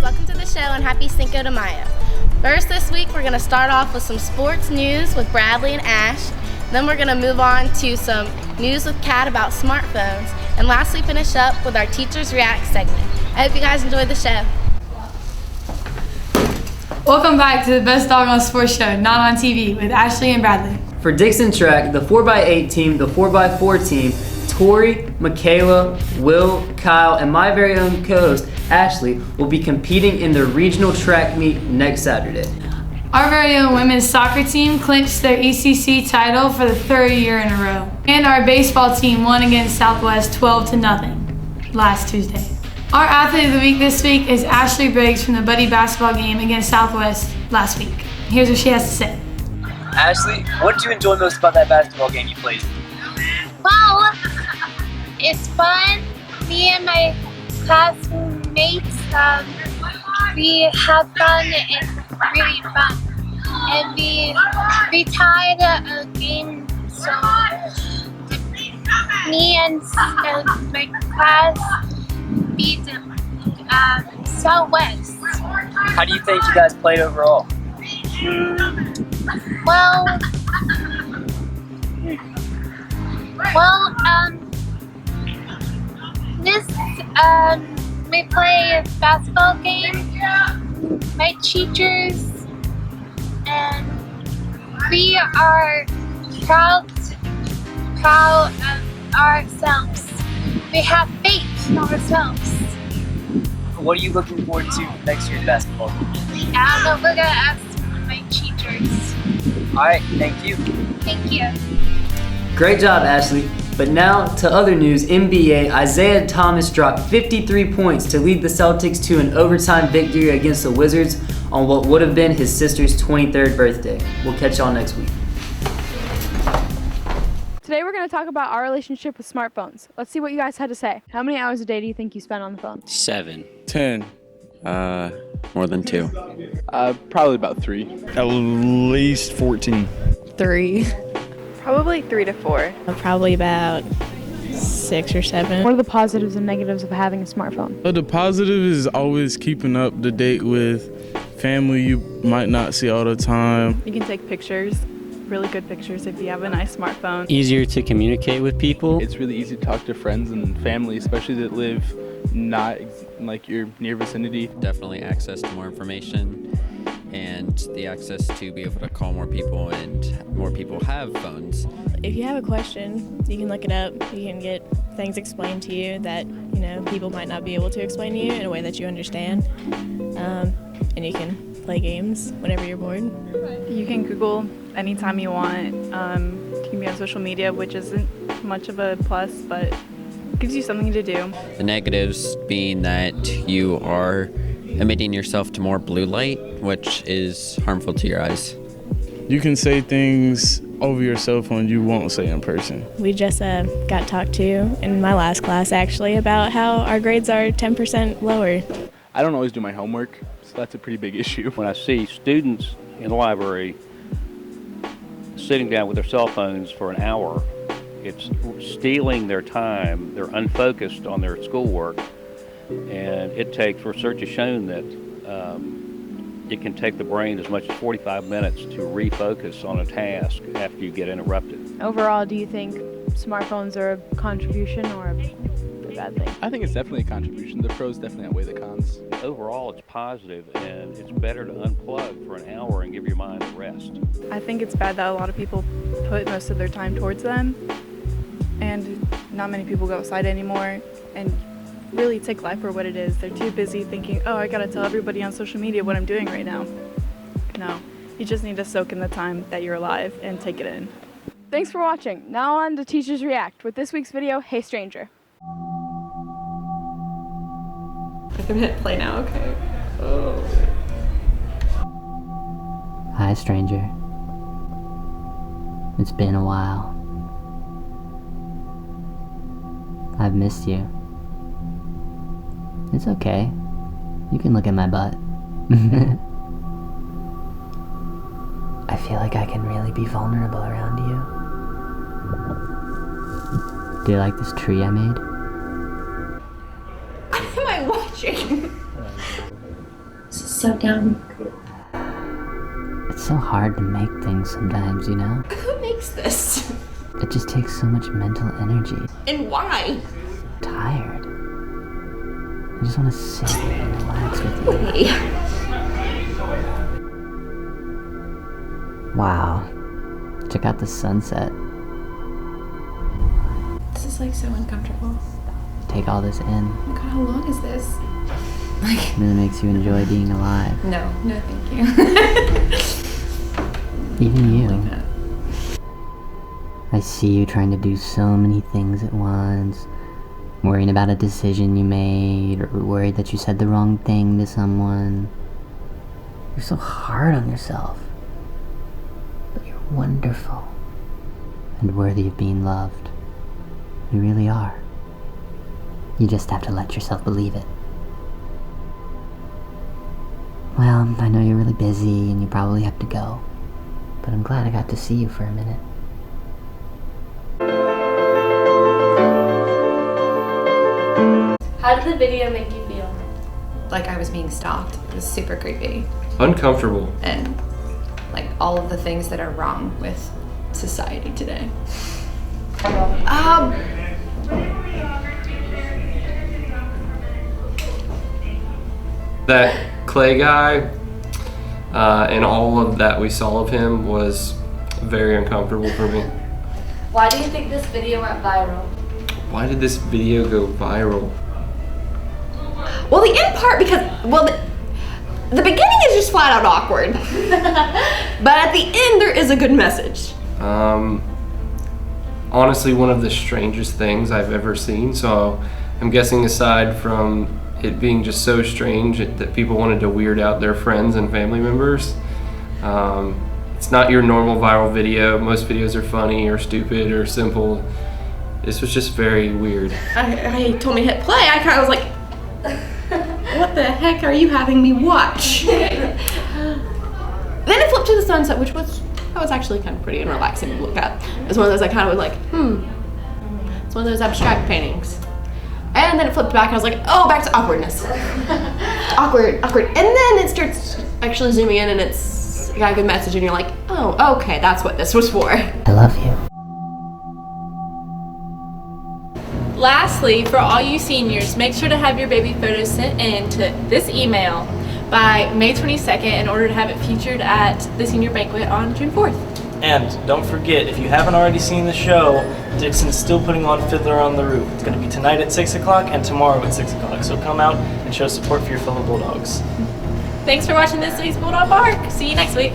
welcome to the show and happy Cinco de Mayo. First this week we're going to start off with some sports news with Bradley and Ash. Then we're going to move on to some news with Kat about smartphones. And lastly finish up with our Teachers React segment. I hope you guys enjoyed the show. Welcome back to the best doggone sports show, not on TV, with Ashley and Bradley. For Dixon Track, the 4x8 team, the 4x4 team, Tori, Michaela, Will, Kyle, and my very own co-host, Ashley, will be competing in the regional track meet next Saturday. Our very own women's soccer team clinched their ECC title for the third year in a row. And our baseball team won against Southwest 12-0 last Tuesday. Our athlete of the week this week is Ashley Briggs from the Buddy basketball game against Southwest last week. Here's what she has to say. Ashley, what did you enjoy most about that basketball game you played? Well, it's fun. Me and my classmates, we have fun and really fun. And we tied a game, so me and my class beat Southwest. How do you think you guys played overall? We play a basketball game, my teachers, and we are proud of ourselves. We have faith in ourselves. What are you looking forward to next year's basketball game? I don't know, we're gonna ask my teachers. Alright, thank you. Thank you. Great job, Ashley. But now to other news. NBA, Isaiah Thomas dropped 53 points to lead the Celtics to an overtime victory against the Wizards on what would have been his sister's 23rd birthday. We'll catch y'all next week. Today we're going to talk about our relationship with smartphones. Let's see what you guys had to say. How many hours a day do you think you spend on the phone? 7. 10. More than 2. Probably about 3. At least 14. 3. Probably 3 to 4. Probably about 6 or 7. What are the positives and negatives of having a smartphone? The positive is always keeping up to date with family you might not see all the time. You can take pictures, really good pictures if you have a nice smartphone. Easier to communicate with people. It's really easy to talk to friends and family, especially that live not like your near vicinity. Definitely access to more information and the access to be able to call more people, and more people have phones. If you have a question, you can look it up. You can get things explained to you that, people might not be able to explain to you in a way that you understand. And you can play games whenever you're bored. You can Google anytime you want. You can be on social media, which isn't much of a plus, but it gives you something to do. The negatives being that you are emitting yourself to more blue light, which is harmful to your eyes. You can say things over your cell phone you won't say in person. We just got talked to in my last class, actually, about how our grades are 10% lower. I don't always do my homework, so that's a pretty big issue. When I see students in the library sitting down with their cell phones for an hour, it's stealing their time. They're unfocused on their schoolwork. And research has shown that it can take the brain as much as 45 minutes to refocus on a task after you get interrupted. Overall, do you think smartphones are a contribution or a bad thing? I think it's definitely a contribution. The pros definitely outweigh the cons. Overall, it's positive, and it's better to unplug for an hour and give your mind a rest. I think it's bad that a lot of people put most of their time towards them, and not many people go outside anymore and really take life for what it is. They're too busy thinking, I gotta tell everybody on social media what I'm doing right now. No, you just need to soak in the time that you're alive and take it in. Thanks for watching. Now on to Teachers React with this week's video, Hey Stranger. I can hit play now, okay. Hi, stranger. It's been a while. I've missed you. It's okay. You can look at my butt. I feel like I can really be vulnerable around you. Do you like this tree I made? What am I watching? so dumb. It's so hard to make things sometimes, you know? Who makes this? It just takes so much mental energy. And why? Tired. I just want to sit and relax with you. Hey. Wow. Check out the sunset. This is like so uncomfortable. Take all this in. Oh my god, how long is this? It really makes you enjoy being alive. No, thank you. Even you. I see you trying to do so many things at once. Worrying about a decision you made, or worried that you said the wrong thing to someone. You're so hard on yourself. But you're wonderful. And worthy of being loved. You really are. You just have to let yourself believe it. Well, I know you're really busy and you probably have to go. But I'm glad I got to see you for a minute. How did the video make you feel? Like I was being stalked. It was super creepy. Uncomfortable. And like all of the things that are wrong with society today. That Clay guy and all of that we saw of him was very uncomfortable for me. Why do you think this video went viral? Why did this video go viral? Well, the end part, because, well, the beginning is just flat out awkward. But at the end, there is a good message. Honestly, one of the strangest things I've ever seen. So I'm guessing aside from it being just so strange that people wanted to weird out their friends and family members, it's not your normal viral video. Most videos are funny or stupid or simple. This was just very weird. I told me to hit play. I kind of was like, what the heck are you having me watch? Then it flipped to the sunset, which was actually kind of pretty and relaxing to look at. It was one of those I kind of was like, It's one of those abstract paintings. And then it flipped back and I was like, oh, back to awkwardness. Awkward. And then it starts actually zooming in and it's got a good message and you're like, oh, okay, that's what this was for. I love you. Lastly, for all you seniors, make sure to have your baby photos sent in to this email by May 22nd in order to have it featured at the senior banquet on June 4th. And don't forget, if you haven't already seen the show, Dixon's still putting on Fiddler on the Roof. It's going to be tonight at 6 o'clock and tomorrow at 6 o'clock. So come out and show support for your fellow Bulldogs. Thanks for watching this week's Bulldog Bark. See you next week.